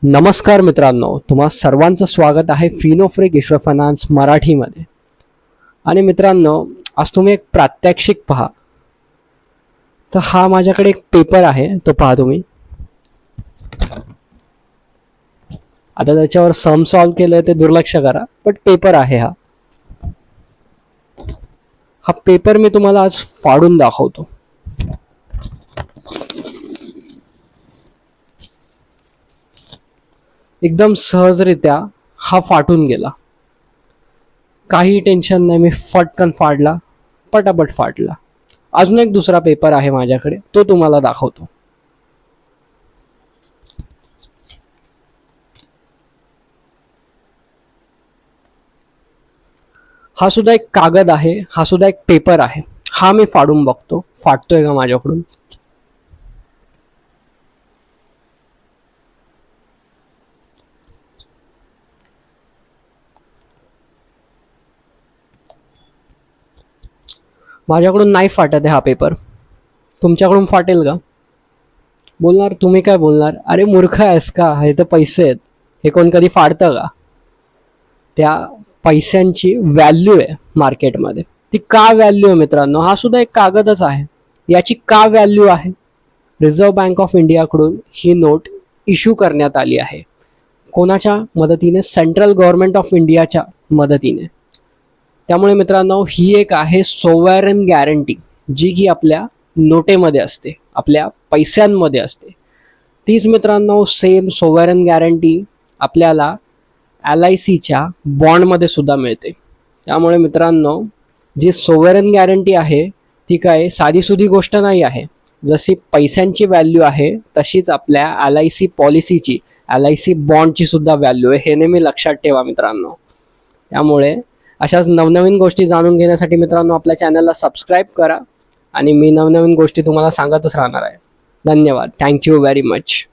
नमस्कार मित्रांनो, तुम्हा सर्वांचं स्वागत आहे फिनो फ्रीक ईश्वर फायनान्स मराठीमध्ये. आणि मित्रांनो, आज तुम्ही एक प्रात्यक्षिक पहा. तर हा माझ्याकडे एक पेपर आहे, तो पहा तुम्ही. आता त्याच्यावर सम सॉल्व केलं ते दुर्लक्ष करा, बट पेपर आहे हा. हा पेपर मी तुम्हाला आज फाडून दाखवतो. एकदम सहजरित्या हा फाटून गेला. काही टेन्शन नाही, मी फटकन फाडला, पटापट फाडला. अजून एक दुसरा पेपर आहे माझ्याकडे, तो तुम्हाला दाखवतो. हा सुद्धा एक कागद आहे, हा सुद्धा एक पेपर आहे. हा मी फाडून बघतो, फाटतोय का माझ्याकडून. माझ्याकडून नाही फाटत आहे हा पेपर. तुमच्याकडून फाटेल का? बोलणार तुम्ही, काय बोलणार? अरे मूर्ख आहेस का, हे तर पैसे आहेत, हे कोण कधी फाडतं का? त्या पैशांची व्हॅल्यू आहे मार्केटमध्ये. ती का व्हॅल्यू आहे मित्रांनो? हा सुद्धा एक कागदच आहे. याची का व्हॅल्यू आहे? रिझर्व्ह बँक ऑफ इंडियाकडून ही नोट इश्यू करण्यात आली आहे. कोणाच्या मदतीने? सेंट्रल गव्हर्नमेंट ऑफ इंडियाच्या मदतीने. त्यामुळे मित्रांनो, ही एक आहे सोव्हरेन गॅरंटी, जी की आपल्या नोटेमध्ये असते, आपल्या पैशांमध्ये असते. तीच मित्रांनो सेम सोव्हरेन गॅरंटी आपल्याला LICच्या बॉन्डमध्ये सुद्धा मिळते. त्यामुळे मित्रांनो, जी सोव्हरेन गॅरंटी आहे ती काय साधीसुधी गोष्ट नाही आहे. जशी पैशांची व्हॅल्यू आहे तशीच आपल्या LIC पॉलिसीची, LIC बॉन्डची सुद्धा व्हॅल्यू आहे. हे नेहमी लक्षात ठेवा मित्रांनो. त्यामुळे अशाच नवनवीन गोष्टी जाणून घेण्यासाठी मित्रांनो आपल्या चॅनलला सबस्क्राईब करा आणि मी नवनवीन गोष्टी तुम्हाला सांगतच राहणार आहे. धन्यवाद. Thank you very much.